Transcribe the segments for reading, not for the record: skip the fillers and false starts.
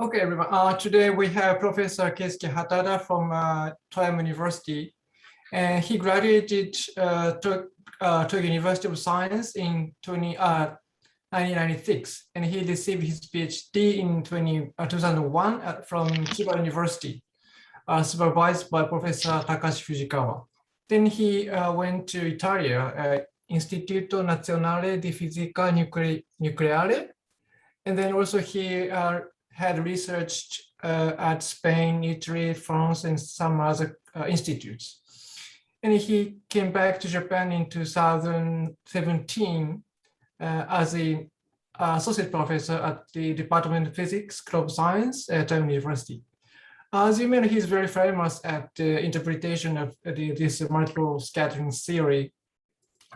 Okay, everyone. Today we have Professor Keisuke Hatada from Toyama University, and he graduated Tokyo University of Science in 1996, and he received his PhD in 2001 from Chiba University, supervised by Professor Takashi Fujikawa. Then he went to Italy, Istituto Nazionale di Fisica Nucleare, and then also he had researched at Spain, Italy, France, and some other institutes. And he came back to Japan in 2017 as an associate professor at the Department of Physics, Crop Science at Toyama University. As you know, he's very famous at the interpretation of this multiple scattering theory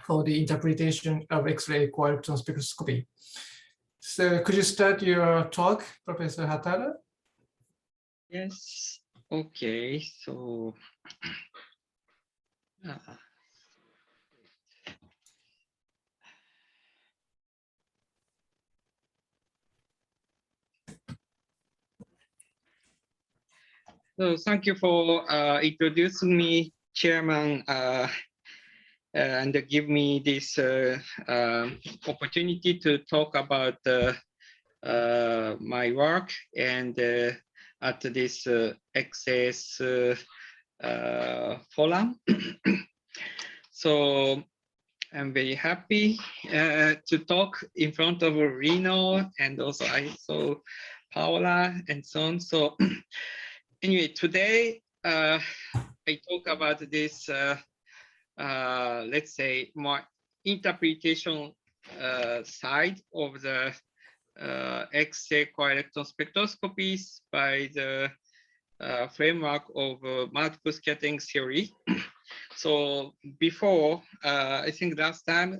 for the interpretation of X-ray electron spectroscopy. So could you start your talk, Professor Hatada? Yes, okay, so thank you for introducing me, Chairman, and give me this opportunity to talk about my work and at this XS forum. So I'm very happy to talk in front of Reno, and also I saw Paola and so on. So anyway, today I talk about this, let's say, more interpretation side of the X-ray electron spectroscopies by the framework of multiple scattering theory. So before, I think last time,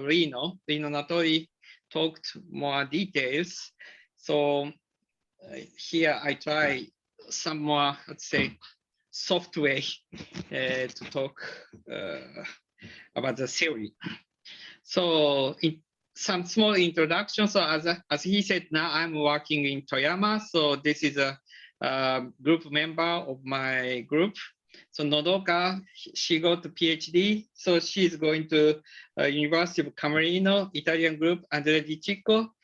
Rino Natori talked more details. So here I try some more, let's say, soft way to talk about the theory. So some small introduction. So as he said, now I'm working in Toyama. So this is a group member of my group. So Nodoka, she got a PhD. So she's going to University of Camerino, Italian group, Andrea Di Cicco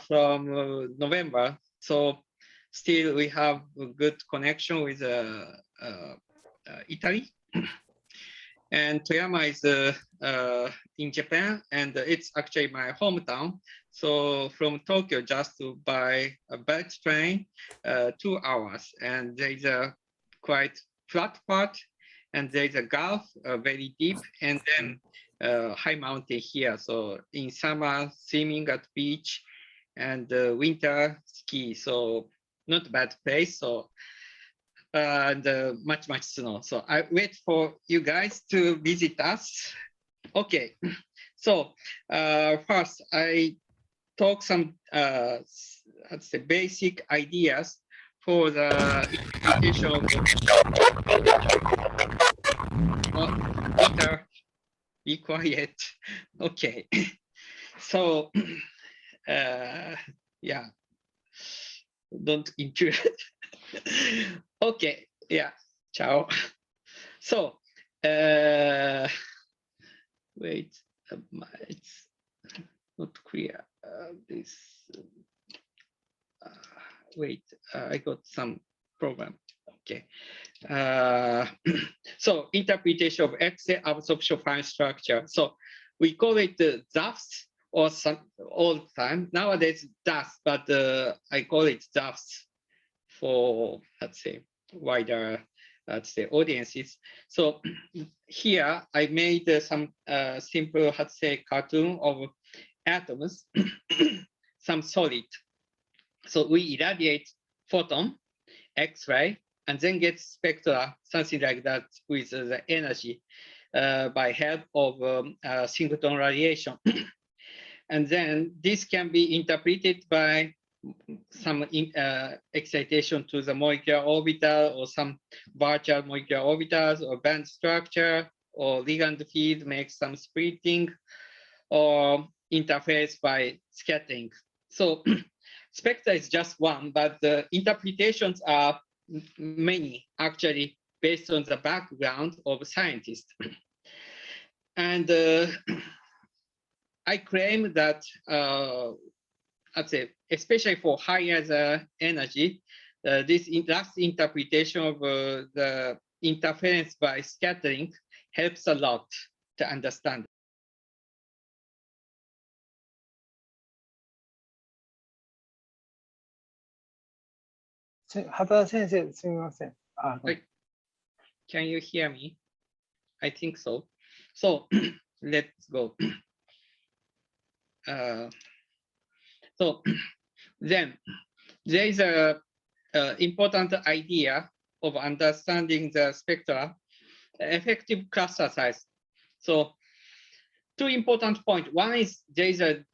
from November. So still we have a good connection with Italy. And Toyama is in Japan, and it's actually my hometown. So from Tokyo, just by a bus train, 2 hours. And there's a quite flat part, and there's a gulf, very deep, and then high mountain here. So in summer, swimming at beach, and winter ski. So not bad place. So and much snow. So I wait for you guys to visit us. Okay, so first I talk some let's say basic ideas for the interpretation of Peter, be quiet. Okay, so yeah, don't intrude. Okay, yeah, ciao. So, wait, it's not clear. This, wait, I got some problem. Okay. So, interpretation of X-ray absorption fine structure. So, we call it DAFs or some all the time. Nowadays, DAFs, but I call it DAFs for, let's say, wider, let's say, audiences. So here I made some simple, let's say, cartoon of atoms, some solid. So we irradiate photon, X-ray, and then get spectra, something like that with the energy by help of synchrotron radiation. And then this can be interpreted by some excitation to the molecular orbital or some virtual molecular orbitals or band structure or ligand field makes some splitting or interface by scattering. So spectra is just one, but the interpretations are many, actually, based on the background of scientists. And I claim that, I'd say, especially for higher the energy, this last interpretation of the interference by scattering helps a lot to understand. 畑田先生、すみません。Can you hear me? I think so. So let's go. So then there is a important idea of understanding the spectra, effective cluster size. So two important points. One is there is a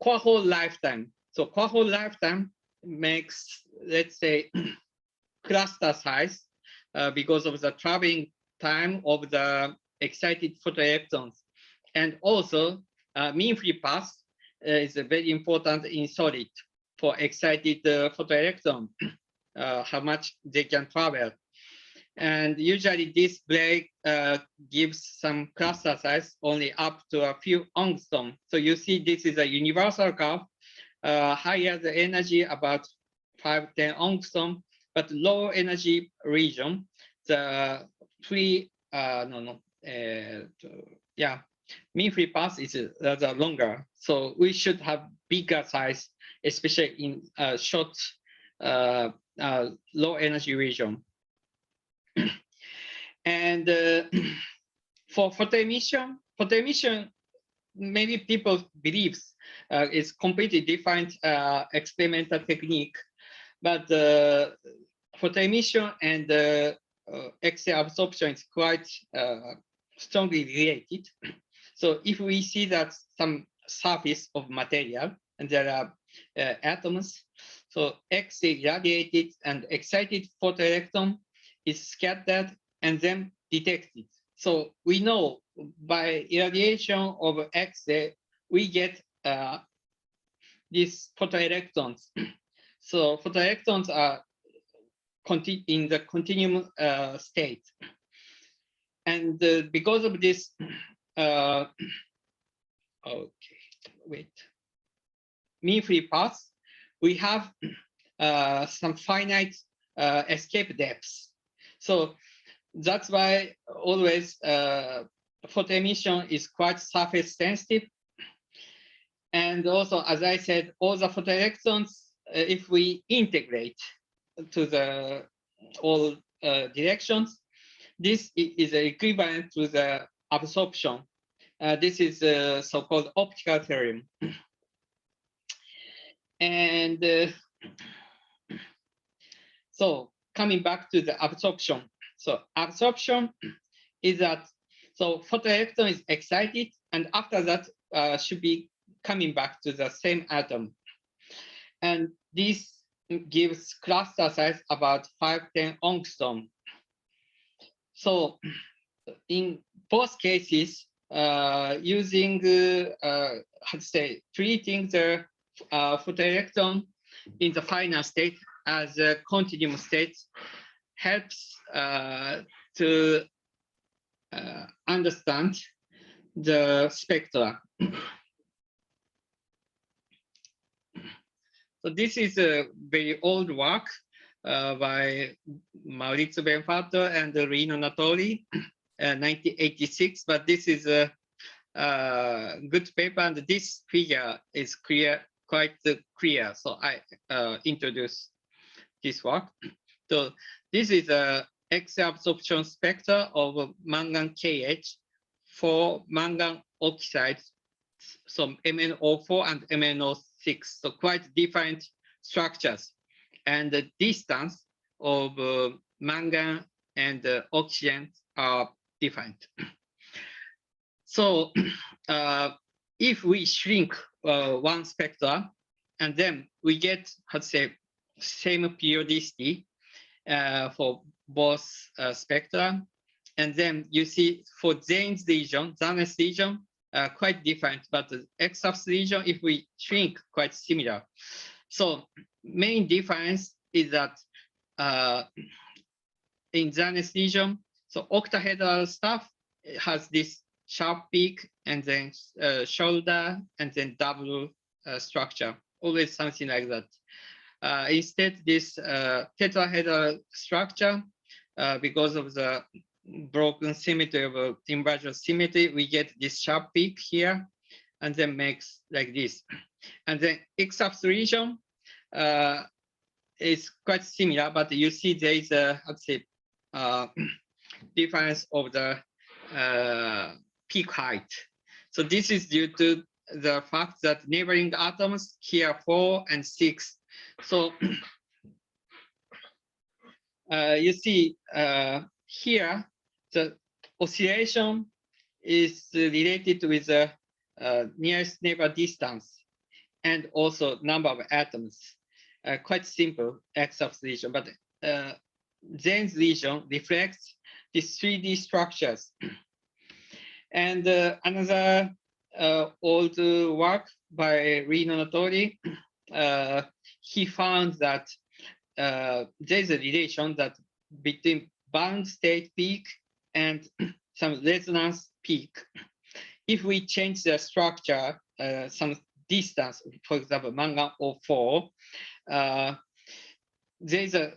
core hole lifetime. So core hole lifetime makes, let's say, cluster size because of the traveling time of the excited photoelectrons. And also mean free path is very important in solid for excited photoelectron, how much they can travel. And usually this break gives some cluster size only up to a few angstrom. So you see this is a universal curve. Higher the energy, about 5-10 angstrom, but low energy region, the free, mean free path is rather longer. So we should have bigger size, especially in short, low energy region. And for photoemission, maybe people believe it's completely different experimental technique, but photoemission and X-ray absorption is quite strongly related. So if we see that some surface of material and there are atoms, so X-ray radiated and excited photoelectron is scattered and then detected. So we know by irradiation of X-ray, we get these photoelectrons. So photoelectrons are in the continuum state. And because of this, mean free path, we have some finite escape depths. So that's why always photoemission is quite surface sensitive. And also, as I said, all the photoelectrons, if we integrate to the all directions, this is equivalent to the absorption. This is a so-called optical theorem. And so coming back to the absorption. So absorption is that, so photoelectron is excited, and after that should be coming back to the same atom. And this gives cluster size about 5-10 angstrom. So in both cases, using, how to say, treating the photoelectron in the final state as a continuum state helps to understand the spectra. So this is a very old work by Maurizio Benfatto and Rino Natoli, 1986, but this is a good paper, and this figure is quite clear. So I introduce this work. So this is a X-ray absorption spectra of mangan KH for mangan oxides, so MnO4 and MnO6, so quite different structures. And the distance of mangan and oxygen are different. So if we shrink one spectra, and then we get, how to say, same periodicity for both spectra, and then you see for Zane's region, Zane's region, quite different, but the X-axis region, if we shrink, quite similar. So main difference is that in Zanet's region, so octahedral stuff has this sharp peak and then shoulder and then double structure, always something like that. Instead, this tetrahedral structure, because of the broken symmetry of inversion symmetry, we get this sharp peak here, and then makes like this. And then X-axis region is quite similar, but you see there is a, let's say, difference of the peak height. So this is due to the fact that neighboring atoms here 4 and 6. So you see here the oscillation is related with the nearest neighbor distance and also number of atoms. Quite simple X-axis region, but Zen's region reflects these 3D structures. And another old work by Rino Notori, he found that there's a relation that between bound state peak and some resonance peak. If we change the structure, some distance, for example, mangan O4, there's a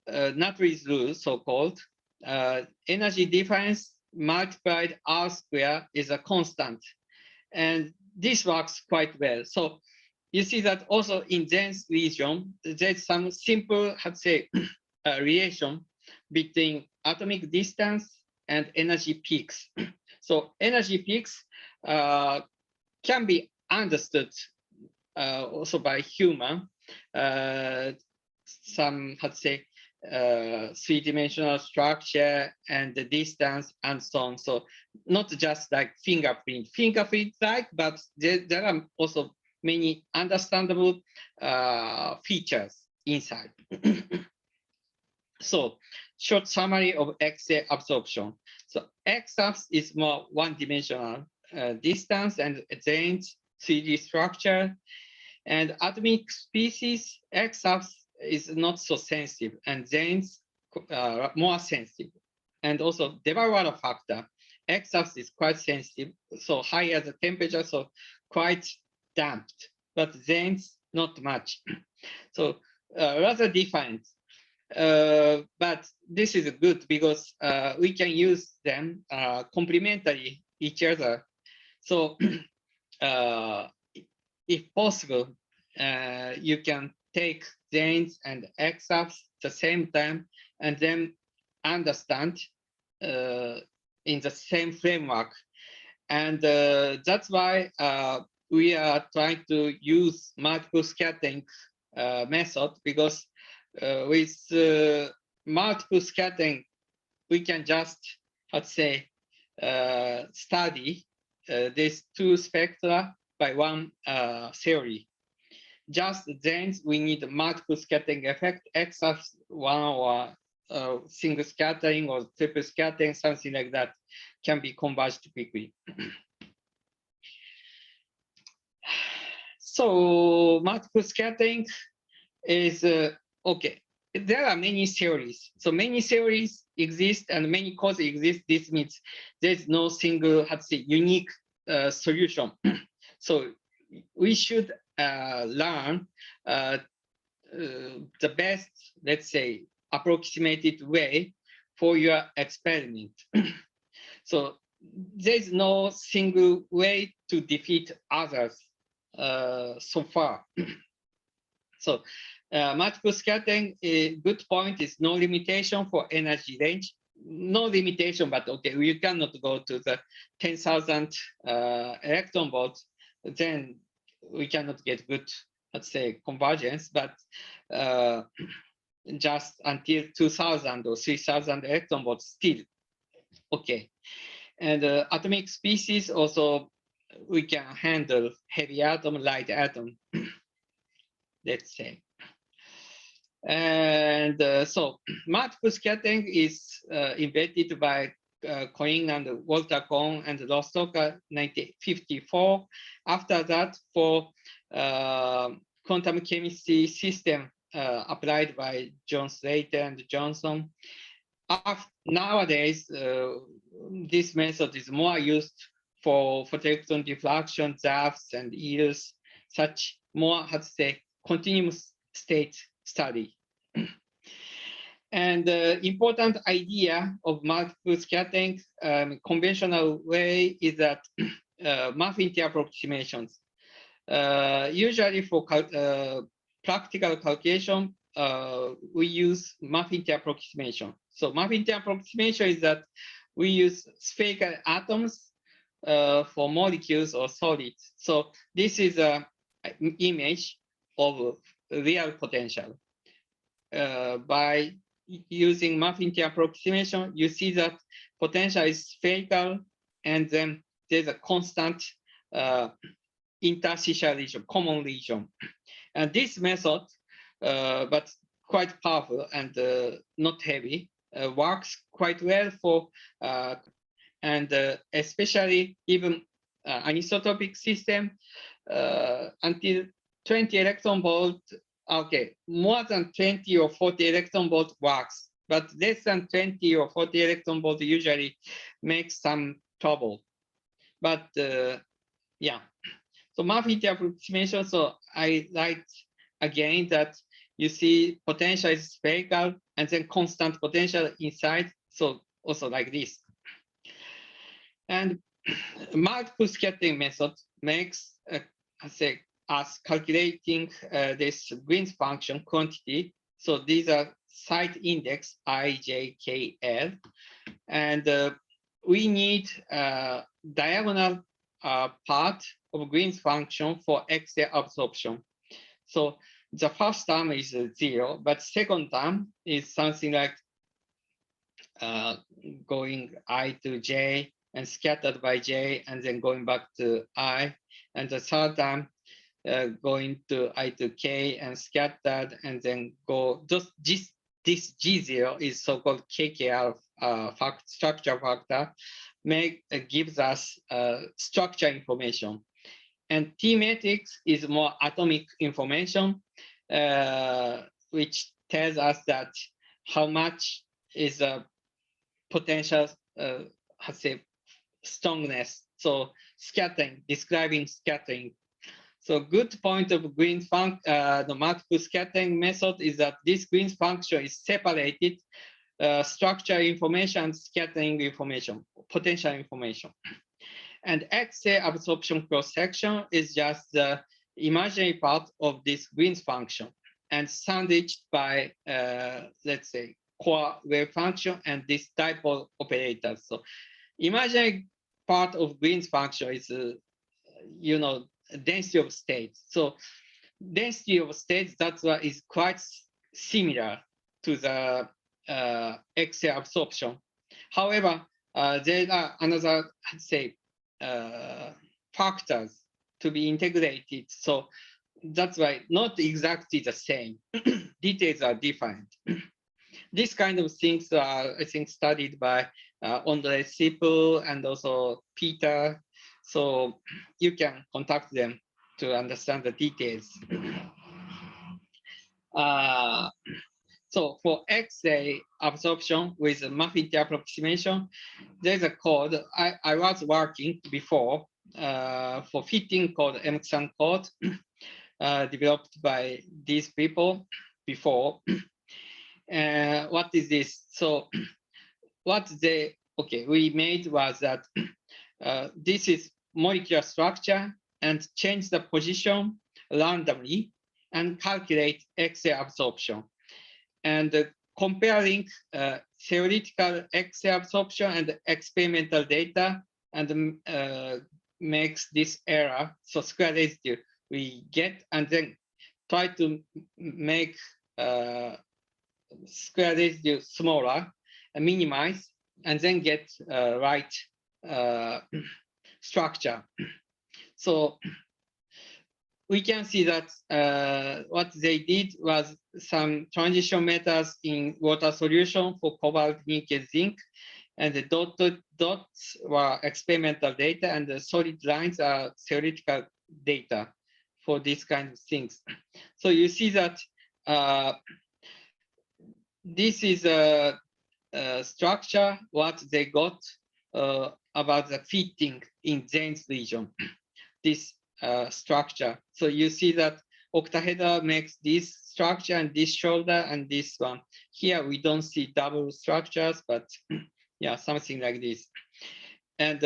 Natri's rule, so-called. Energy difference multiplied R square is a constant. And this works quite well. So you see that also in Zen's region, there's some simple, let's say, relation between atomic distance and energy peaks. So energy peaks can be understood also by human. Some, let's say, three-dimensional structure and the distance and so on. So not just like fingerprint-like, but there are also many understandable features inside. So short summary of X-ray absorption. So X-axis is more one-dimensional distance and Zen's 3D structure. And atomic species, X-axis is not so sensitive and Zen's more sensitive. And also Devaluator factor, X-axis is quite sensitive, so higher the temperature, so quite damped, but Zen's not much. So rather different. But this is good because we can use them complementary each other. So if possible, you can take Zen's and X-axis at the same time and then understand in the same framework. And that's why we are trying to use multiple scattering method, because with multiple scattering, we can just, let's say, study these two spectra by one theory. Just then we need multiple scattering effect, X-axis one or single scattering or triple scattering, something like that can be converged quickly. So multiple scattering is okay. There are many theories. So many theories exist and many causes exist. This means there's no single, let's say, unique solution. So we should learn the best, let's say, approximated way for your experiment. So there's no single way to defeat others so far. So multiple scattering, a good point is no limitation for energy range. No limitation, but okay, you cannot go to the 10,000 electron volts, then we cannot get good, let's say, convergence, but just until 2,000 or 3,000 electron volts still okay. And atomic species also, we can handle heavy atom, light atom, let's say. And so multiple scattering is invented by Coyne and Walter Cohn and Rostocker 1954. After that, for quantum chemistry system applied by John Slater and Johnson. Nowadays, this method is more used for photoelectron diffraction, ZAFs, and EELs, such more, how to say, continuous state study. And the important idea of multiple scattering conventional way is that muff-inter approximations. Usually for practical calculation, we use muff-inter approximation. So muff-inter approximation is that we use spherical atoms for molecules or solids. So this is an image of real potential. By using muff-inter approximation, you see that potential is spherical, and then there's a constant interstitial region, common region. And this method, but quite powerful and not heavy, works quite well for, and especially even anisotropic system until 20 electron volt. Okay, more than 20 or 40 electron volt works, but less than 20 or 40 electron volt usually makes some trouble. But yeah, so muff-inter approximation. So I like again that you see potential is spherical and then constant potential inside. So also like this. And multiple scattering method makes I say us calculating this Green's function quantity. So these are site index I, J, K, L, and we need diagonal part of Green's function for X-ray absorption. So the first term is 0, but second term is something like going I to J and scattered by J and then going back to I, and the third term going to I to K and scattered and then go. This G0 is so-called KKR structure factor, gives us structure information. And T matrix is more atomic information, which tells us that how much is a potential, say, strongness. So scattering, describing scattering. So good point of Green's function, the multiple scattering method is that this Green's function is separated structure information, scattering information, potential information. And X-ray absorption cross-section is just the imaginary part of this Green's function and sandwiched by, let's say, core wave function and this dipole operator. So imaginary part of Green's function is, you know, density of states. So density of states, that's what is quite similar to the X-ray absorption. However, there are another, I'd say, factors to be integrated. So that's why not exactly the same. Details are different. These kind of things are, I think, studied by Andre Sipel and also Peter. So you can contact them to understand the details. So for X-ray absorption with muff-inter approximation, there's a code I was working before for fitting code, Emission code, developed by these people before. What is this? So what we made was that this is molecular structure and change the position randomly and calculate X-ray absorption. And comparing theoretical X-ray absorption and experimental data and makes this error, so square residue we get, and then try to make square residue smaller and minimize, and then get right structure. So we can see that what they did was some transition methods in water solution for cobalt, nickel, zinc, and the dots were experimental data, and the solid lines are theoretical data for these kind of things. So you see that this is a structure, what they got about the fitting in Zen's region, this structure. So you see that octahedra makes this structure and this shoulder and this one. Here we don't see double structures, but yeah, something like this. And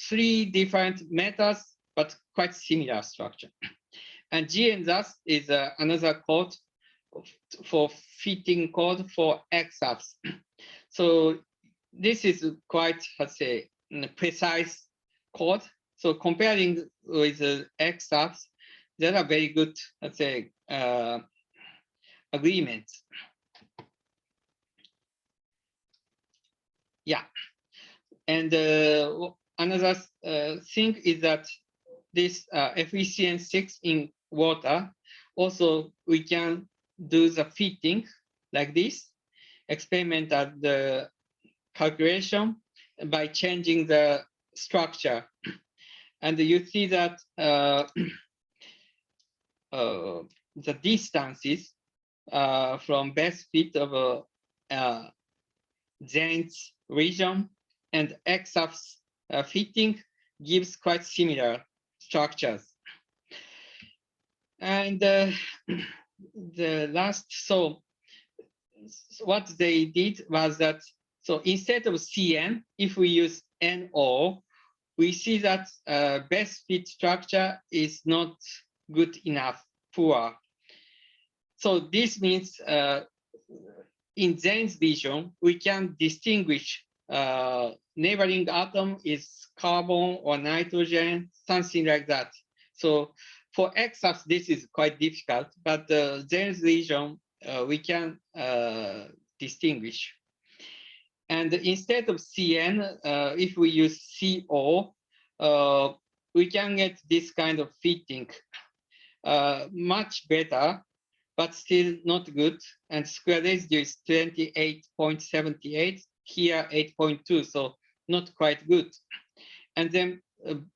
three different methods, but quite similar structure. And G and thus is another code for fitting code for X-ups. So this is quite, let's say, precise code. So comparing with X-ups, there are very good, let's say, agreements. Yeah. And another thing is that this efficient-6 in water, also we can do the fitting like this, experiment at the calculation by changing the structure. And you see that the distances from best fit of Zen's region and X-ups fitting gives quite similar structures. And the last, so what they did was that, so instead of CN, if we use NO, we see that best fit structure is not good enough, poor. So this means in Zen's region, we can distinguish neighboring atom is carbon or nitrogen, something like that. So for X-ups, this is quite difficult, but Zen's region, we can distinguish. And instead of CN, if we use CO, we can get this kind of fitting, much better, but still not good. And square residue is 28.78, here 8.2, so not quite good. And then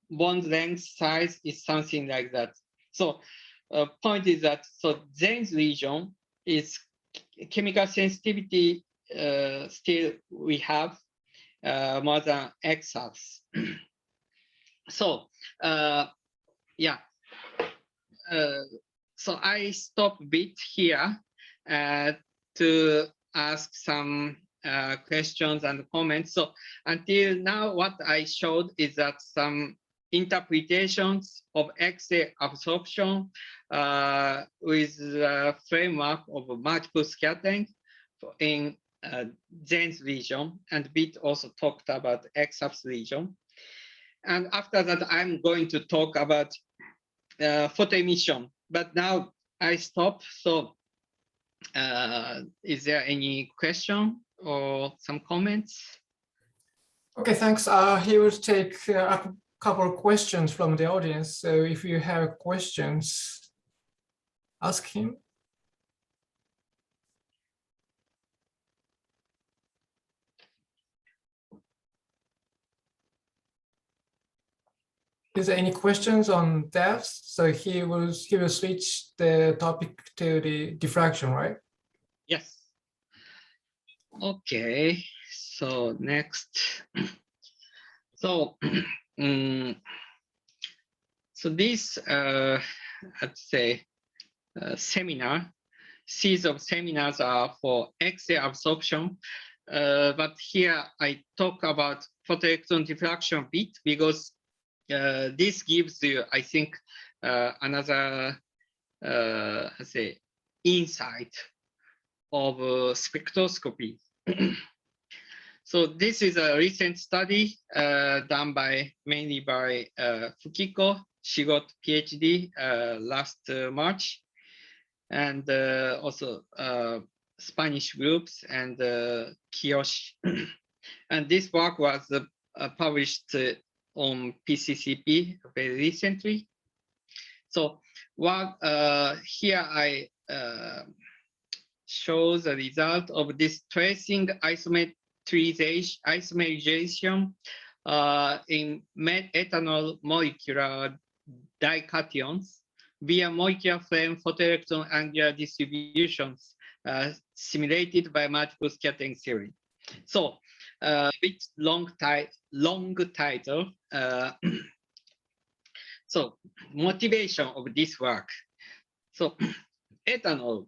bond length size is something like that. So point is that, so Zen's region is chemical sensitivity still we have more than X-ups. So yeah, so I stop a bit here to ask some questions and comments. So until now, what I showed is that some interpretations of X-ray absorption with the framework of multiple scattering in Zen's region, and Bit also talked about X-ups region. And after that, I'm going to talk about photo emission. But now I stop. So is there any question or some comments? Okay, thanks. He will take a couple of questions from the audience. So if you have questions, ask him. Is there any questions on depth? So he will switch the topic to the diffraction, right? Yes. Okay. So next. So so this I'd say seminar, series of seminars are for X-ray absorption. But here I talk about photoelectron diffraction bit because this gives you, I think, another let's say insight of spectroscopy. So this is a recent study done mainly by Fukiko. She got PhD last March, and also Spanish groups and Kiyoshi. And this work was published on PCCP very recently. So what here I show the result of this tracing isomerization in ethanol molecular dications via molecular flame photoelectron angular distributions simulated by multiple scattering theory. So, with long title. So, motivation of this work. So, ethanol,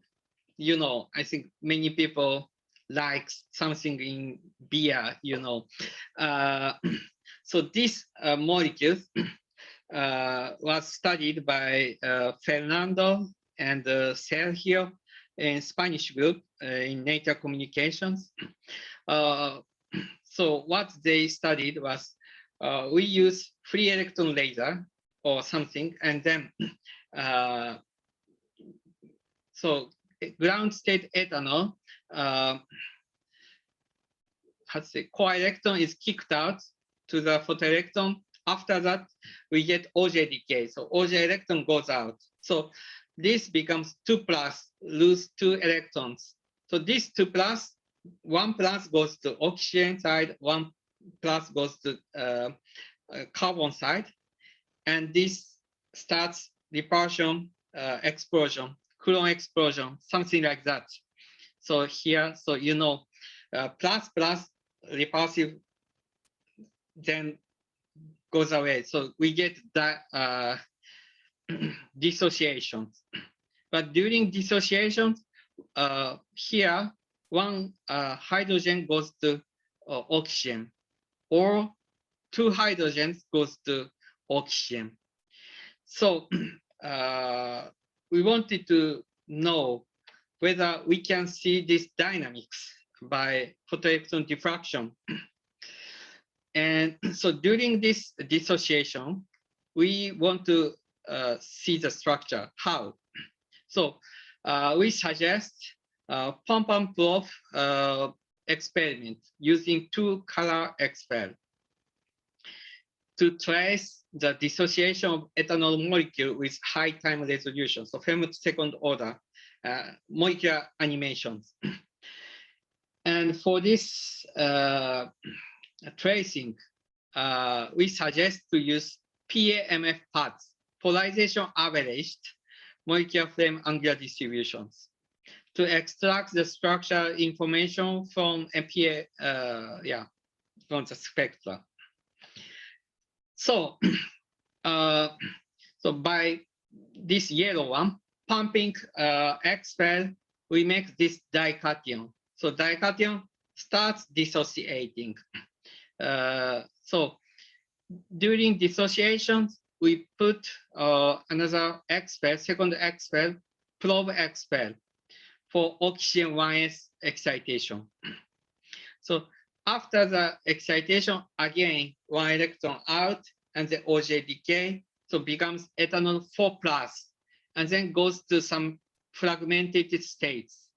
you know, I think many people like something in beer, you know. So this molecule was studied by Fernando and Sergio in Spanish group in Nature Communications. So what they studied was we use free electron laser or something, and then so ground state ethanol, core electron is kicked out to the photoelectron. After that, we get OJ decay. So OJ electron goes out. So this becomes 2+, lose 2 electrons. So this 2+, 1+ goes to oxygen side, 1+ goes to carbon side. And this starts repulsion, explosion, Coulomb explosion, something like that. So here, so you know, plus repulsive then goes away. So we get that dissociations. But during dissociations, here, one hydrogen goes to oxygen, or 2 hydrogens goes to oxygen. So we wanted to know whether we can see this dynamics by photoelectron diffraction. And so during this dissociation, we want to see the structure. How? So we suggest pump probe experiment using 2 color XPEL to trace the dissociation of ethanol molecule with high time resolution. So femtosecond order molecular animations. And for this tracing, we suggest to use PAMF paths, polarization averaged molecular flame angular distributions, to extract the structural information from from the spectra. So, so by this yellow one, pumping XPEL, we make this dication. So dication starts dissociating. So during dissociation, we put another XPEL, second XPEL, probe XPEL for oxygen 1s excitation. So after the excitation, again, 1 electron out and the OJ decay, so becomes ethanol 4+, and then goes to some fragmented states.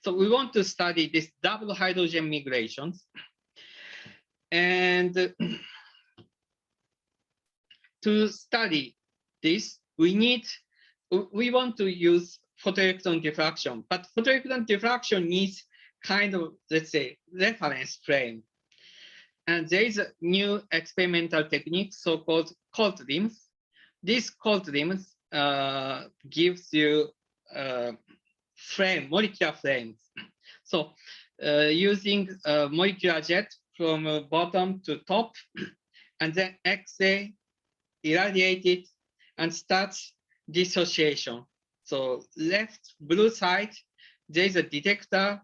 So we want to study this double hydrogen migrations. And to study this, we want to use photoelectron diffraction, but photoelectron diffraction needs kind of, let's say, reference frame. And there is a new experimental technique, so-called cold rims. This cold rims gives you molecular frames. So using a molecular jet from bottom to top, and then X-ray irradiated and starts dissociation. So left blue side, there is a detector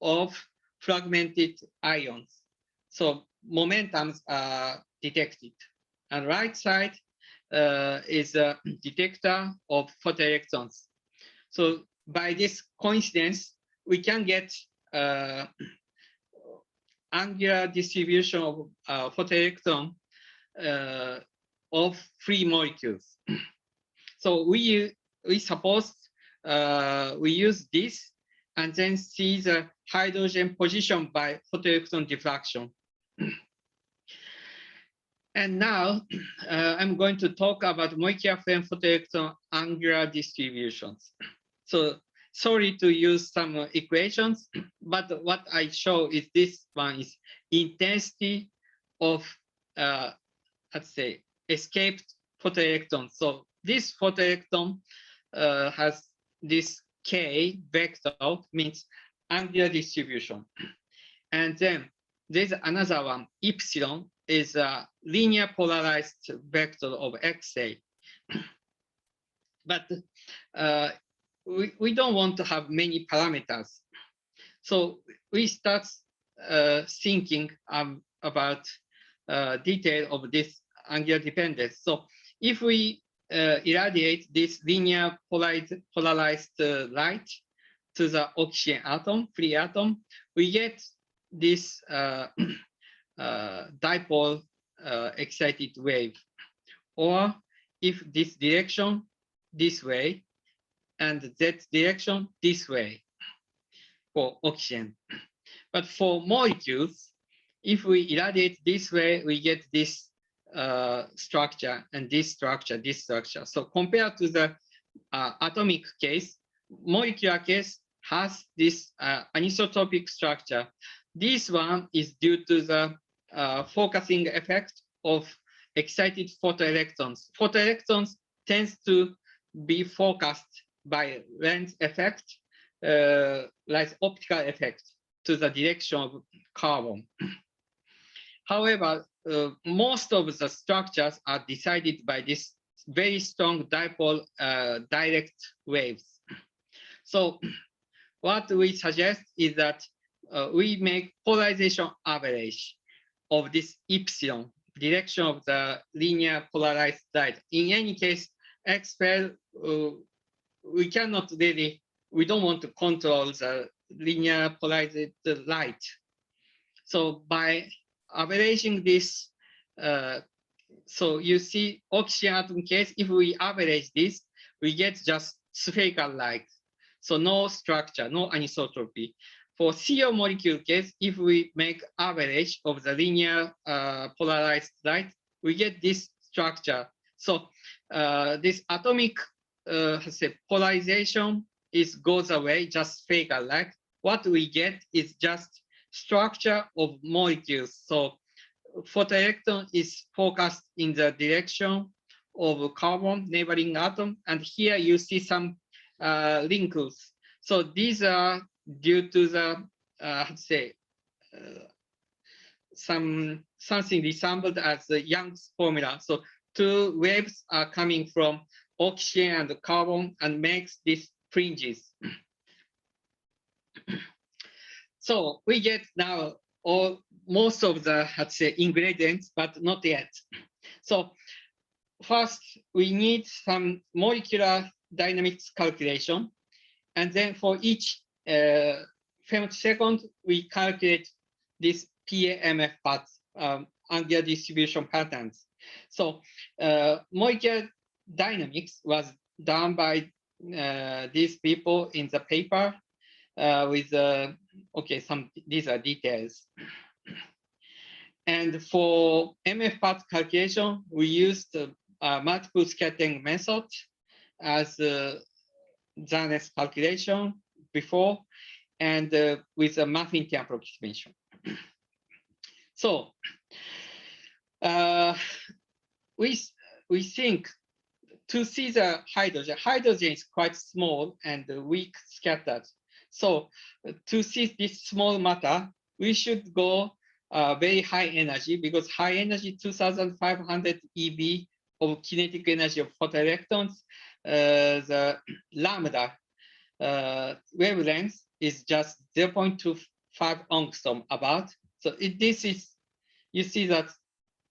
of fragmented ions. So momentums are detected. And right side is a detector of photoelectrons. So by this coincidence, we can get angular distribution of photoelectron of free molecules. So we suppose we use this and then see the hydrogen position by photoelectron diffraction. And now I'm going to talk about molecular flame photoelectron angular distributions. So sorry to use some equations, but what I show is this one is intensity of, let's say, escaped photoelectron. So this photoelectron has this K vector, means angular distribution. And then there's another one, epsilon, is a linear polarized vector of Xa. But we don't want to have many parameters. So we start thinking about detail of this angular dependence. So if we irradiate this linear polarized light to the oxygen atom, free atom, we get this dipole excited wave. Or if this direction this way and that direction this way for oxygen. But for molecules, if we irradiate this way, we get this structure and this structure, this structure. So compared to the atomic case, molecular case has this anisotropic structure. This one is due to the focusing effect of excited photoelectrons. Photoelectrons tends to be focused by lens effect, like optical effect to the direction of carbon. However, most of the structures are decided by this very strong dipole direct waves. So what we suggest is that we make polarization average of this epsilon, direction of the linear polarized light. In any case, X-FEL, we cannot really, we don't want to control the linear polarized light. So by averaging this, so you see oxygen atom case, if we average this, we get just spherical light. So no structure, no anisotropy. For CO molecule case, if we make average of the linear polarized light, we get this structure. So this atomic polarization goes away, just spherical light. What we get is just structure of molecules. So photoelectron is focused in the direction of carbon neighboring atom, and here you see some wrinkles. So these are due to the something resembled as the Young's formula. So two waves are coming from oxygen and carbon and makes these fringes. So we get now most of the ingredients, but not yet. So first, we need some molecular dynamics calculation. And then for each femtosecond, we calculate this PAMF paths, angular distribution patterns. So molecular dynamics was done by these people in the paper with, these are details. And for MF path calculation, we used multiple scattering method as Zarnes calculation before, and with a Muffington approximation. So we think to see the hydrogen is quite small and weak scattered. So to see this small matter, we should go very high energy, because high energy 2500 eV of kinetic energy of photoelectrons, the lambda wavelength is just 0.25 angstrom about. So this is, you see that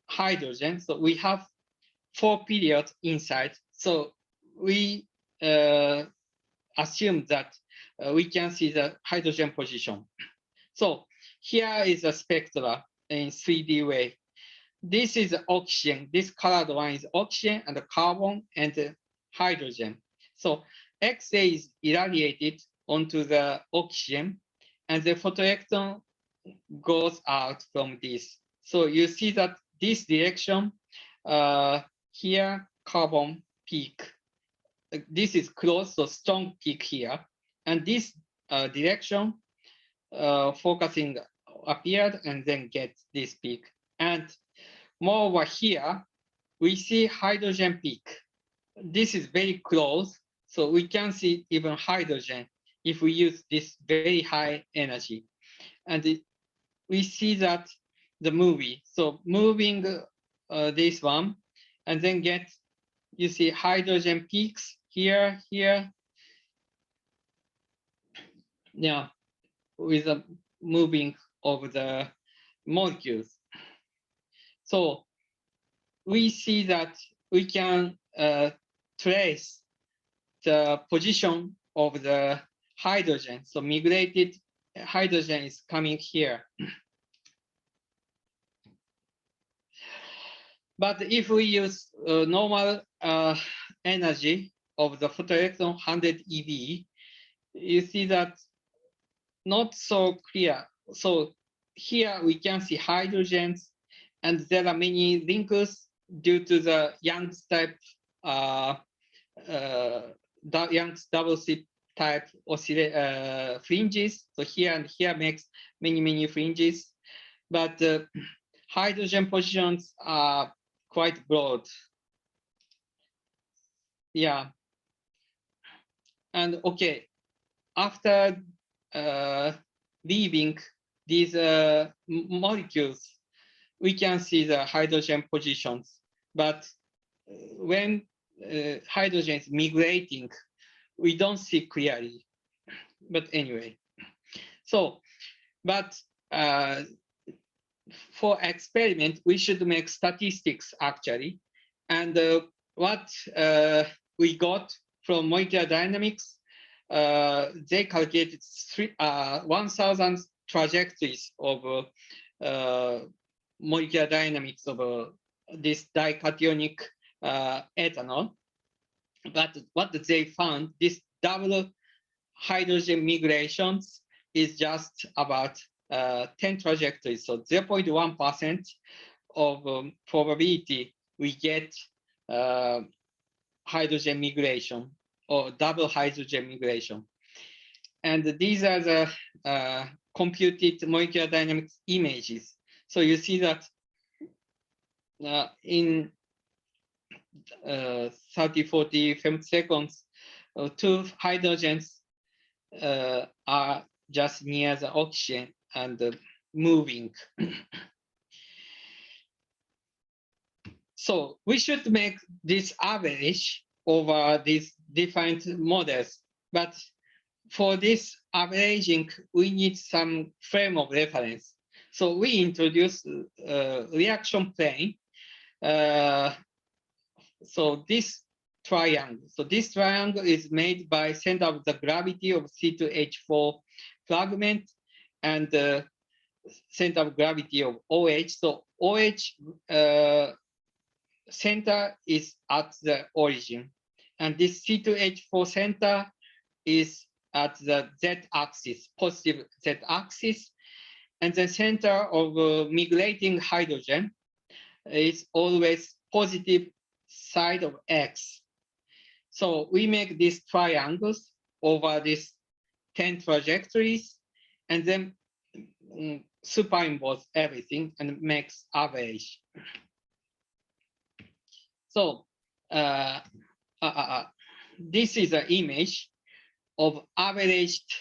hydrogen. So we have 4 periods inside. So we assume that we can see the hydrogen position. So here is a spectra in 3D way. This is oxygen. This colored one is oxygen and carbon and hydrogen. So X-ray is irradiated onto the oxygen, and the photoelectron goes out from this. So you see that this direction, here carbon peak. This is close, so strong peak here. And this direction focusing appeared and then get this peak. And moreover here, we see hydrogen peak. This is very close, so we can see even hydrogen if we use this very high energy. And we see that the movie, so moving this one, and then get, you see hydrogen peaks here, here. Yeah, with the moving of the molecules. So we see that we can trace the position of the hydrogen. So migrated hydrogen is coming here. But if we use normal energy of the photoelectron 100 eV, you see that not so clear. So here we can see hydrogens, and there are many links due to the Young's type, Young's double slit type fringes. So here and here makes many fringes, but hydrogen positions are quite broad. Yeah. And okay, after leaving these molecules, we can see the hydrogen positions. But when hydrogen is migrating, we don't see clearly. But anyway, so, but for experiment, we should make statistics actually. And what we got from molecular dynamics, they calculated 1,000 trajectories of molecular dynamics of this dicationic ethanol. But what they found, this double hydrogen migrations is just about 10 trajectories, so 0.1% of probability we get hydrogen migration or double hydrogen migration. And these are the computed molecular dynamics images. So you see that in 30, 40 femtoseconds, 2 hydrogens are just near the oxygen and moving. So we should make this average over these different models. But for this averaging, we need some frame of reference. So we introduce reaction plane. So this triangle. So this triangle is made by center of the gravity of C2H4 fragment and the center of gravity of OH. So OH center is at the origin, and this C2H4 center is at the z-axis, positive z-axis, and the center of migrating hydrogen is always positive side of X. So we make these triangles over these 10 trajectories, and then superimpose everything and makes average. So this is an image of averaged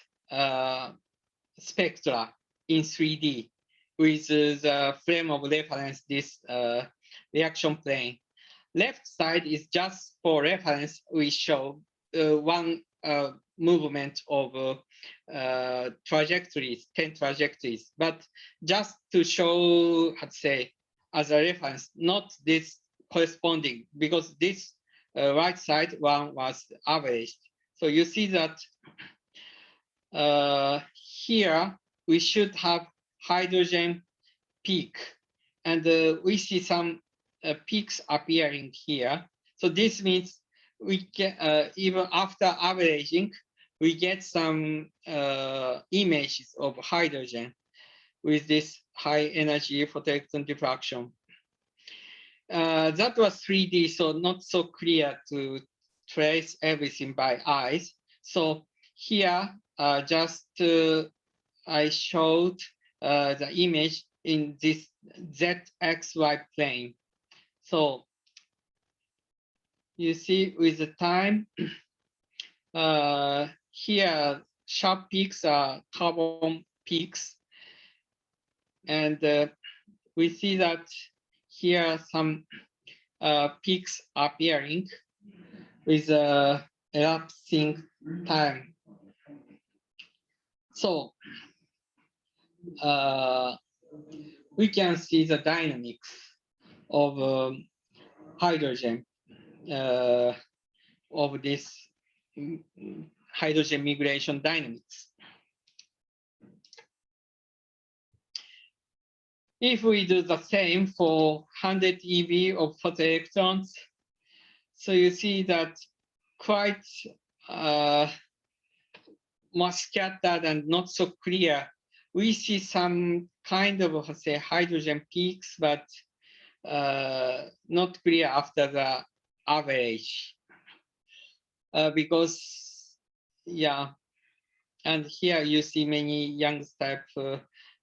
spectra in 3D with the frame of reference, this reaction plane. Left side is just for reference. We show one movement of trajectories, 10 trajectories, but just to show, let's say, as a reference, not this corresponding, because this right side one was averaged. So you see that here we should have hydrogen peak, and we see some peaks appearing here. So this means we get even after averaging, we get some images of hydrogen with this high energy photoelectron diffraction. That was 3D, so not so clear to trace everything by eyes. So here, just I showed the image in this ZXY plane. So you see with the time, here sharp peaks are carbon peaks. And we see that here some peaks are appearing with elapsing time. So we can see the dynamics of hydrogen, of this hydrogen migration dynamics. If we do the same for 100 eV of photoelectrons, so you see that quite more scattered and not so clear. We see some kind of, say, hydrogen peaks, but not clear after the average. Because, yeah, and here you see many Young's type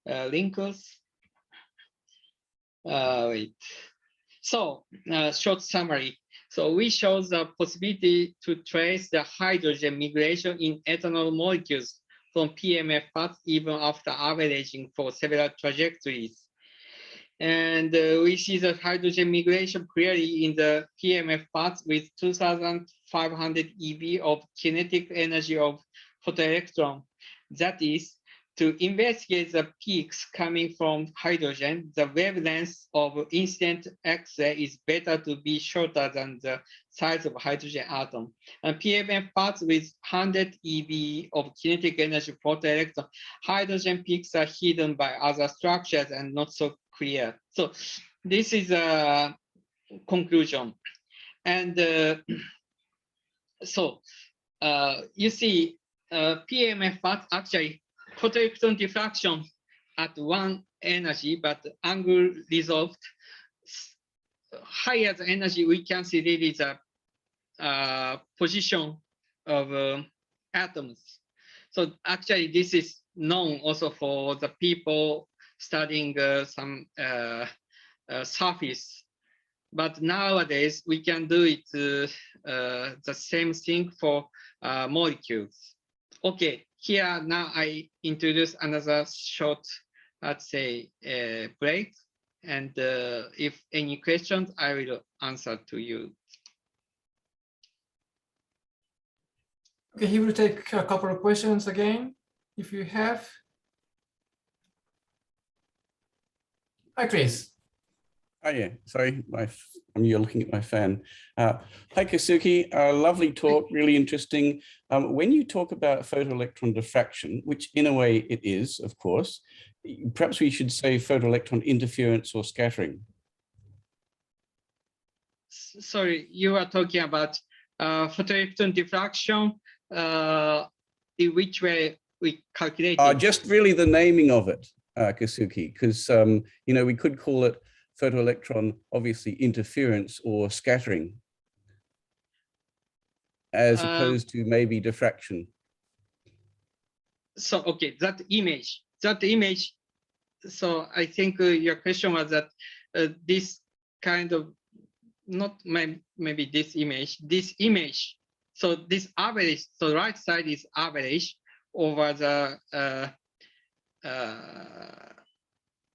linkers. Wait. So, short summary. So we show the possibility to trace the hydrogen migration in ethanol molecules from PMF paths even after averaging for several trajectories. And we see the hydrogen migration clearly in the PMF paths with 2,500 eV of kinetic energy of photoelectron. That is, to investigate the peaks coming from hydrogen, the wavelength of incident X-ray is better to be shorter than the size of hydrogen atom. And PMF paths with 100 eV of kinetic energy photoelectron, hydrogen peaks are hidden by other structures and not so clear. So this is a conclusion. And so you see PMF paths actually photoelectron diffraction at one energy, but angle resolved. Higher the energy, we can see really the position of atoms. So actually, this is known also for the people studying some surface. But nowadays, we can do it the same thing for molecules. Okay, here now I introduce another short, let's say, break. And if any questions, I will answer to you. Okay, he will take a couple of questions again, if you have. Hi, Chris. Oh yeah, sorry, you're looking at my fan. Hi Keisuke, lovely talk, really interesting. When you talk about photoelectron diffraction, which in a way it is, of course, perhaps we should say photoelectron interference or scattering. Sorry, you are talking about photoelectron diffraction, in which way we calculate it? Just really the naming of it, Keisuke, because you know, we could call it photoelectron, obviously, interference or scattering, as opposed to maybe diffraction. So, okay, that image, so I think your question was that this kind of, not maybe this image, so this average, so right side is average over the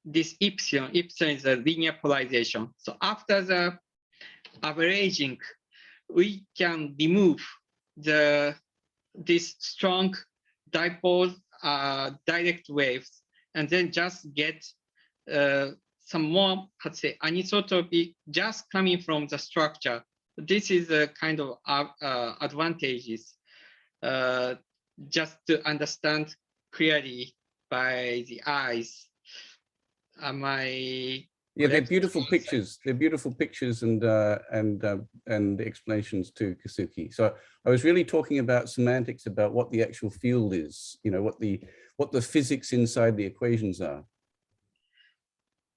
this epsilon is a linear polarization. So after the averaging, we can remove this strong dipole direct waves and then just get some more, let's say, anisotropy just coming from the structure. This is a kind of advantages just to understand clearly by the eyes. Am I? Yeah, they're beautiful pictures. They're beautiful pictures and explanations too, Keisuke. So I was really talking about semantics, about what the actual field is. You know, what the physics inside the equations are.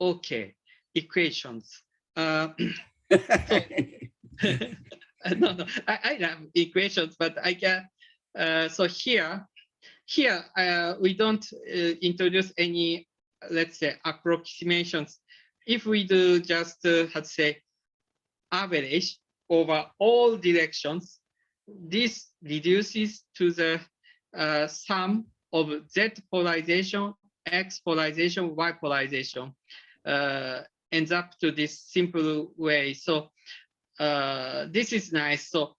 Okay, equations. So, no, I love equations, but I can. So here we don't introduce any, let's say, approximations. If we do just let's say average, over all directions. This reduces to the sum of Z polarization, X polarization, Y polarization, ends up to this simple way. So this is nice. So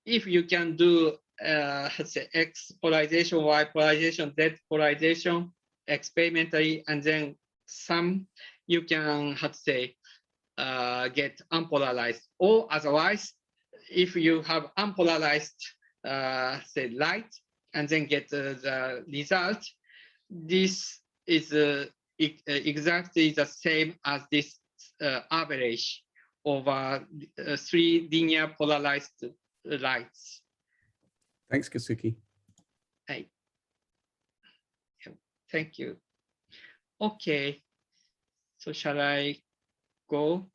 if you can do let's say X polarization, Y polarization, Z polarization experimentally, and then some, you can get unpolarized. Or otherwise, if you have unpolarized say light and then get the result, this is exactly the same as this average over 3 linear polarized lights. Thanks, Keisuke. Hey. Thank you. Okay, so shall I go?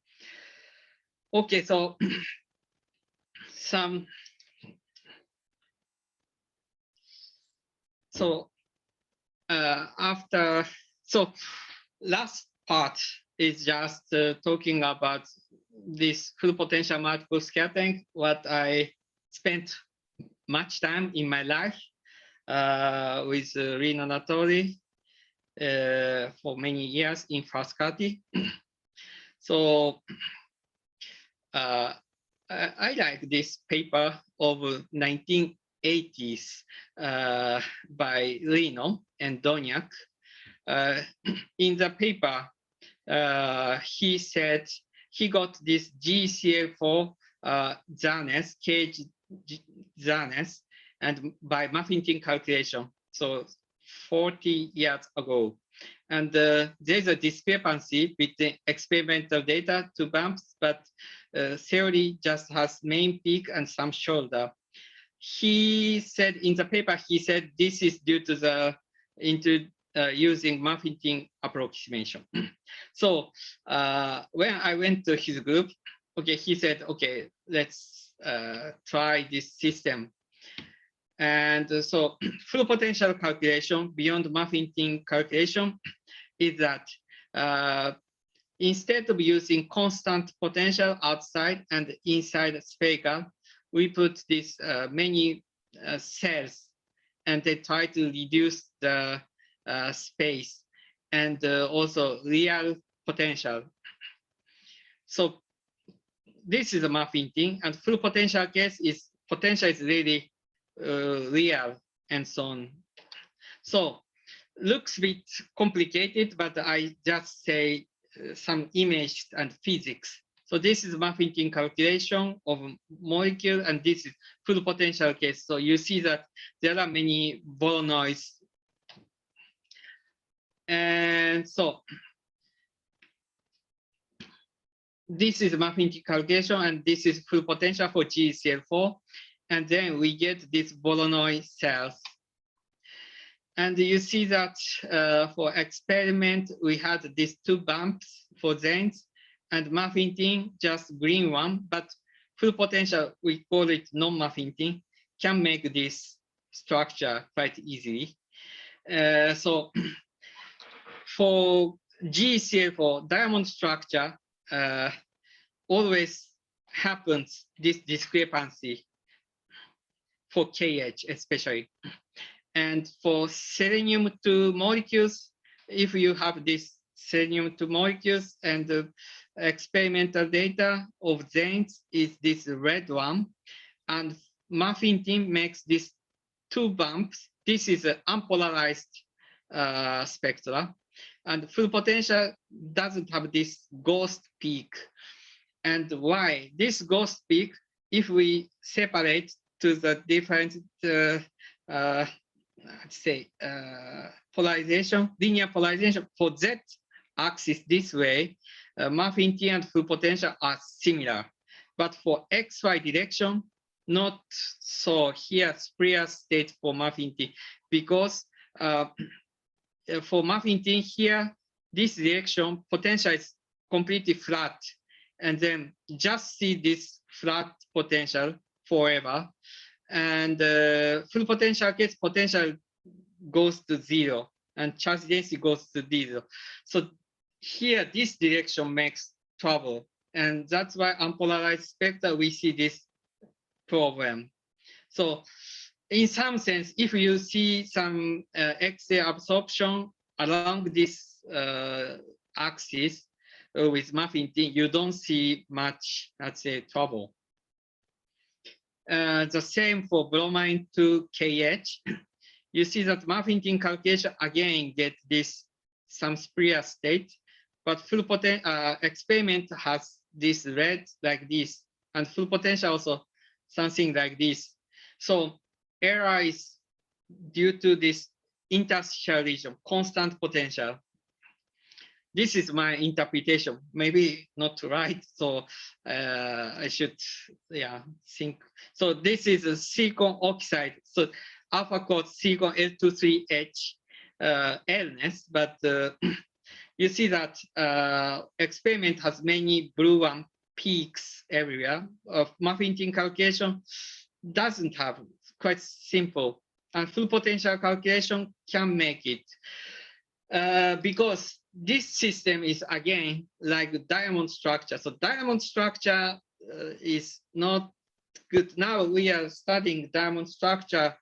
Okay, so last part is just talking about this full potential multiple scattering, what I spent much time in my life with Rino Natori for many years in Frascati. So I like this paper of 1980s by Rino and Doniak. In the paper, he said he got this GCL4 Zarnes, cage Zarnes, and by Muffington calculation, so 40 years ago. And there's a discrepancy between experimental data, 2 bumps, but theory just has main peak and some shoulder. He said in the paper, he said this is due to the using Muffington approximation. So when I went to his group, okay, he said, okay, let's try this system. And so full potential calculation beyond Muffington calculation is that instead of using constant potential outside and inside spherical, we put this many cells and they try to reduce the space and also real potential. So this is a Muffington, and full potential case is potential is really real and so on. So looks a bit complicated, but I just say some image and physics. So this is Muffington calculation of molecule, and this is full potential case. So you see that there are many Voronoi. And so this is Muffington calculation, and this is full potential for GCL4. And then we get these Voronoi cells. And you see that for experiment, we had these 2 bumps for Zanes, and Muffington, just green one, but full potential, we call it non-Muffington, can make this structure quite easily. So for GCL4 diamond structure, always happens this discrepancy for KH especially. And for selenium-2 molecules, if you have this selenium-2 molecules and the experimental data of Zanes is this red one, and Muffington makes these 2 bumps. This is an unpolarized spectra, and full potential doesn't have this ghost peak. And why? This ghost peak, if we separate to the different let's say polarization, linear polarization for Z axis this way, Muffington and full potential are similar. But for XY direction, not so. Here, Spreer state for Muffington, because for Muffington here, this direction potential is completely flat, and then just see this flat potential forever. And full potential case, potential goes to 0 and charge density goes to 0. So here, this direction makes trouble. And that's why unpolarized spectra, we see this problem. So in some sense, if you see some X-ray absorption along this axis with muffin tin, you don't see much, let's say, trouble. The same for bromine to KH. You see that muffin tin calculation again get this some spurious state, but full potential experiment has this red like this, and full potential also something like this. So error is due to this interstitial region, constant potential. This is my interpretation, maybe not right. So I should, think. So this is a silicon oxide. So alpha code silicon L23H Lness, but you see that experiment has many blue one peaks everywhere. Muffin tin calculation doesn't have, quite simple, and full potential calculation can make it because this system is again like diamond structure. So diamond structure is not good. Now we are studying diamond structure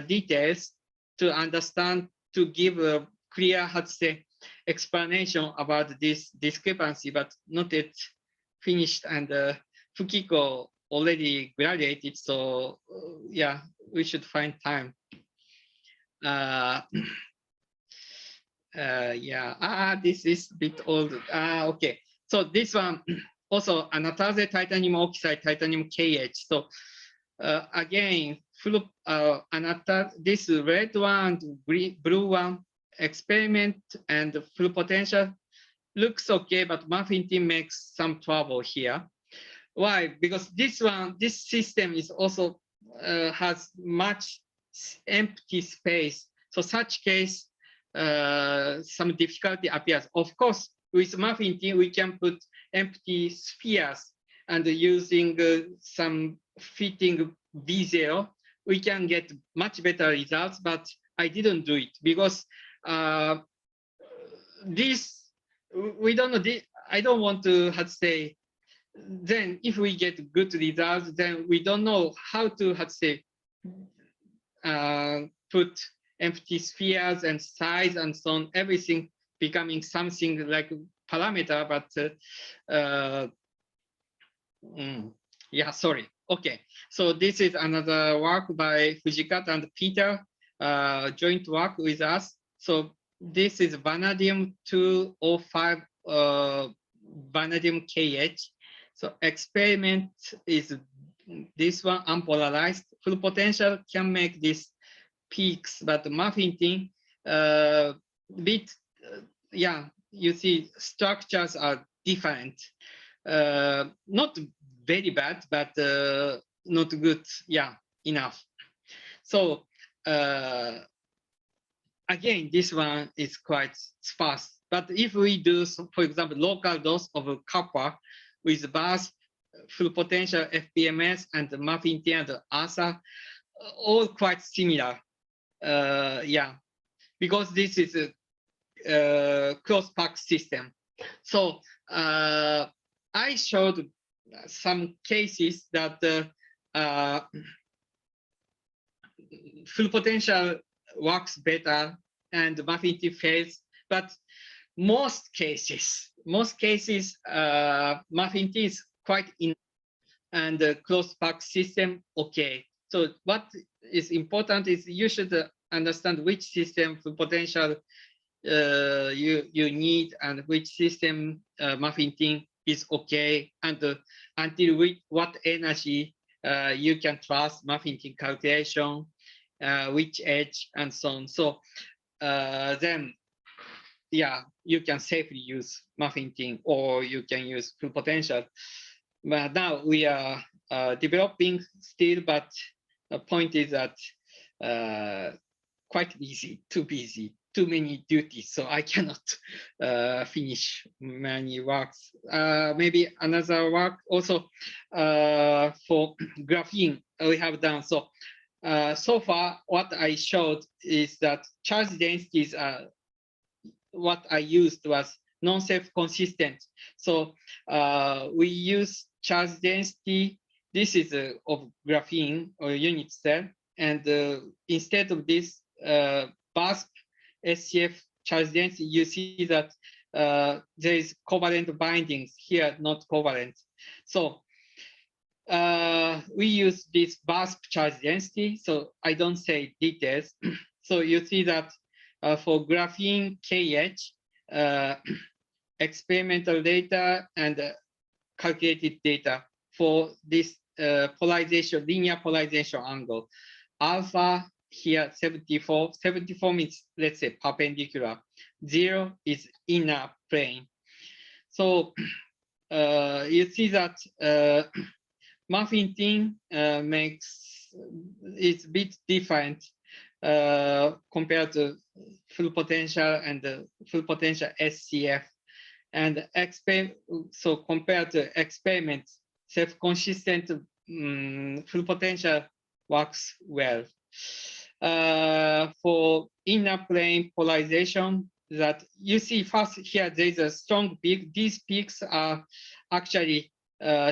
details to understand, to give a clear, how to say, explanation about this discrepancy, but not yet finished. And Fukiko already graduated, so yeah, we should find time. This is a bit old. Okay, so this one also another titanium oxide, titanium KH. So again, full another this red one, blue one experiment and full potential looks okay, but muffin tin makes some trouble here. Why? Because this one, this system is also has much empty space. So such case, some difficulty appears. Of course, with muffin tin, we can put empty spheres, and using some fitting V0, we can get much better results, but I didn't do it because this, we don't know, I don't want to, how to say, then if we get good results, then we don't know how to, how to say, put empty spheres and size and so on, everything becoming something like parameter, but yeah, sorry. Okay, so this is another work by Fujikata and Peter, joint work with us. So this is vanadium 205 vanadium KH. So experiment is this one, unpolarized. Full potential can make this peaks, but muffin tin you see structures are different. Not very bad, but not good. Yeah, enough. So again, this one is quite sparse. But if we do, for example, local dose of copper with bath, full potential FPMS and muffin tin and ASA, all quite similar. Because this is a cross-pack system. So I showed some cases that full potential works better and muffin tin fails, but most cases muffin tin is quite in, and the cross-pack system okay. So what is important is you should understand which system full potential you need and which system muffin tin is okay, and until what energy you can trust muffin tin calculation, which edge and so on. So then you can safely use muffin tin, or you can use full potential. But now we are developing still, but the point is that quite busy, too many duties, so I cannot finish many works. Maybe another work also for graphene we have done. So so far what I showed is that charge densities are, what I used was non-self-consistent. So we use charge density. This is of graphene or unit cell. And instead of this BASP SCF charge density, you see that there is covalent bindings here, not covalent. So we use this BASP charge density, so I don't say details. So you see that for graphene KH, experimental data and calculated data for this polarization, linear polarization angle. Alpha here 74. 74 means, let's say, perpendicular. 0 is inner plane. So you see that muffin tin makes it's a bit different compared to full potential and the full potential SCF. And so compared to experiments, self-consistent full potential works well. For inner plane polarization, that you see first here, there's a strong peak. These peaks are actually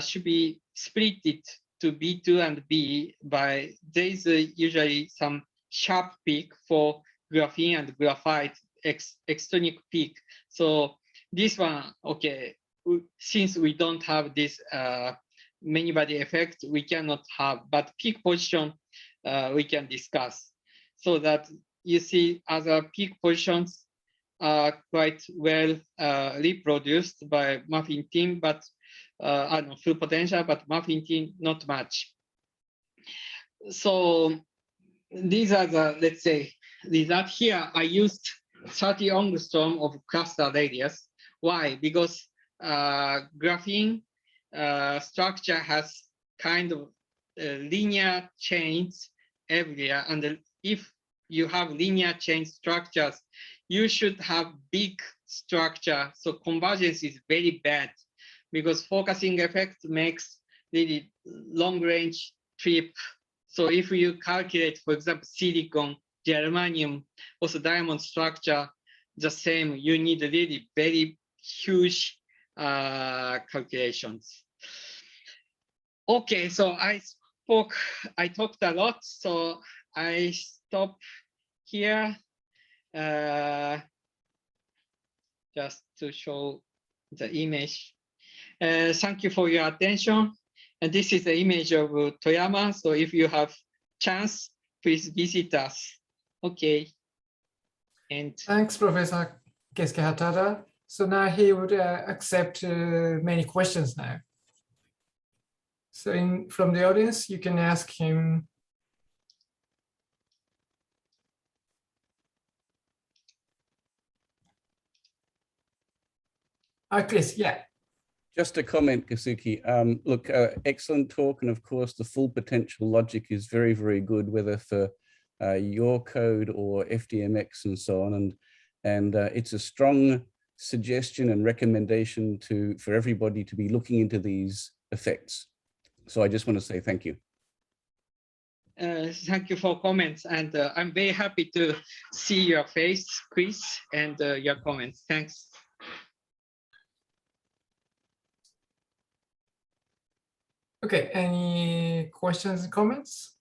should be split to B2 and B by, there's usually some sharp peak for graphene and graphite, extrinsic peak. So this one, okay, since we don't have this many body effect, we cannot have, but peak position we can discuss. So that you see other peak positions are quite well reproduced by muffin tin, but I don't know, full potential, but muffin tin not much. So these are the, let's say, result here. I used 30 angstrom of cluster radius. Why? Because graphene structure has kind of linear chains everywhere, and if you have linear chain structures, you should have big structure. So convergence is very bad because focusing effect makes really long range trip. So if you calculate, for example, silicon, germanium, also diamond structure, the same, you need really very huge calculations. Okay, so I talked a lot, so I stop here just to show the image. Thank you for your attention. And this is the image of Toyama. So if you have chance, please visit us. Okay. And thanks, Professor Keisuke Hatada. So now he would accept many questions now. So from the audience, you can ask him. Chris, yeah. Just a comment, Keisuke. Look, excellent talk. And of course, the full potential logic is very, very good, whether for your code or FDMX and so on. And it's a strong suggestion and recommendation for everybody to be looking into these effects. So I just want to say thank you. Thank you for comments. And I'm very happy to see your face, Chris, and your comments. Thanks. Okay, any questions and comments?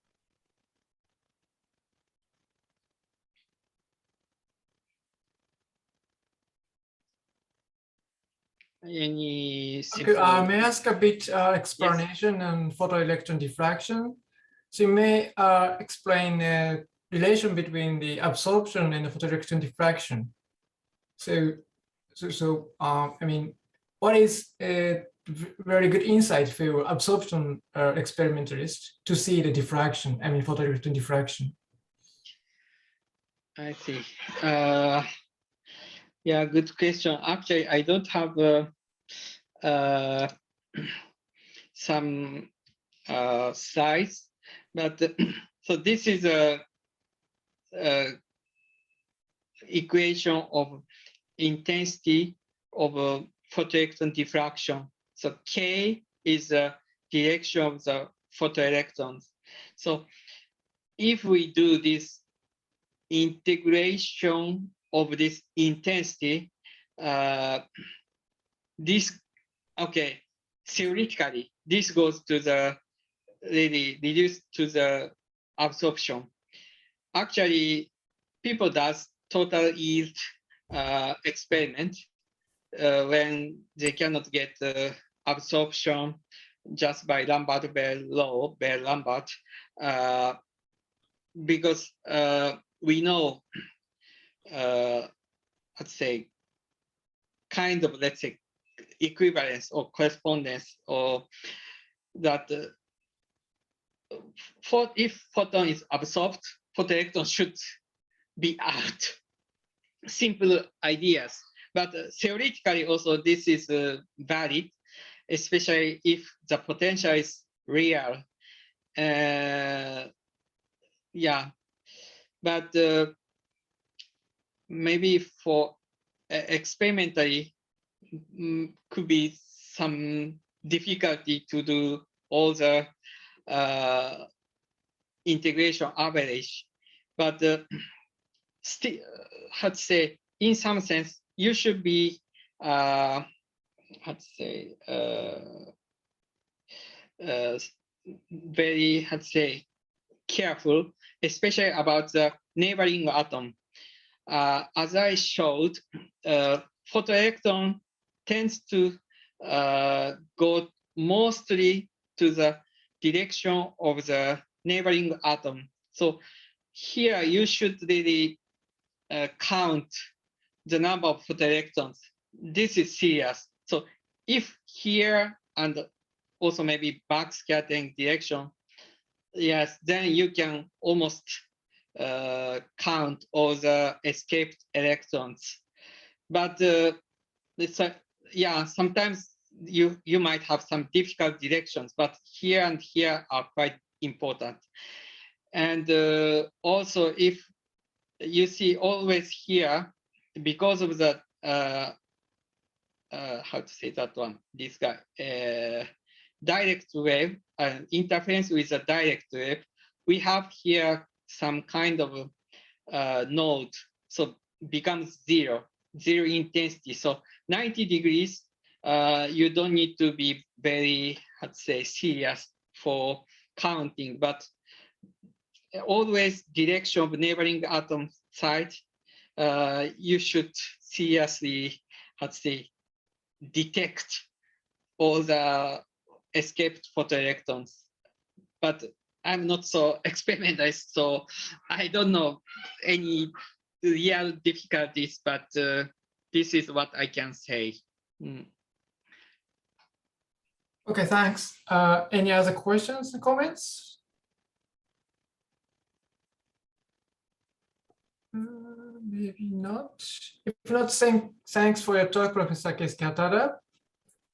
Any okay, may I ask a bit explanation on photoelectron diffraction? So you may explain the relation between the absorption and the photoelectron diffraction. So I mean, what is a very good insight for absorption experimentalists to see the diffraction, I mean, photoelectron diffraction? I see. Yeah, good question. Actually, I don't have some slides, but so this is a equation of intensity of photoelectron diffraction. So K is the direction of the photoelectrons. So if we do this integration of this intensity, this, okay, theoretically, this goes to the really reduced to the absorption. Actually, people does total yield experiment when they cannot get absorption just by Lambert-Bell law, Bell-Lambert, because we know, let's say, kind of, let's say, equivalence or correspondence, or that if photon is absorbed, photoelectron should be out. Simple ideas, but theoretically also this is valid, especially if the potential is real. Yeah, but maybe for experimentally could be some difficulty to do all the integration average, but still, how to say, in some sense, you should be, how to say, very, how to say, careful, especially about the neighboring atom. As I showed, photoelectron tends to go mostly to the direction of the neighboring atom. So here you should really count the number of photoelectrons. This is serious. So if here and also maybe backscattering direction, yes, then you can almost count all the escaped electrons. But it's yeah, sometimes you might have some difficult directions, but here and here are quite important. And also, if you see always here, because of the how to say that one, this guy, direct wave, interference with a direct wave, we have here some kind of node, so becomes zero intensity. So 90 degrees, you don't need to be very, how to say, serious for counting, but always direction of neighboring atom side, you should seriously, how to say, detect all the escaped photoelectrons. But I'm not so experimentalist, so I don't know any real difficulties, but this is what I can say. Okay, thanks. Any other questions and comments? Maybe not. If not, thanks for your talk, Professor Keisuke Hatada.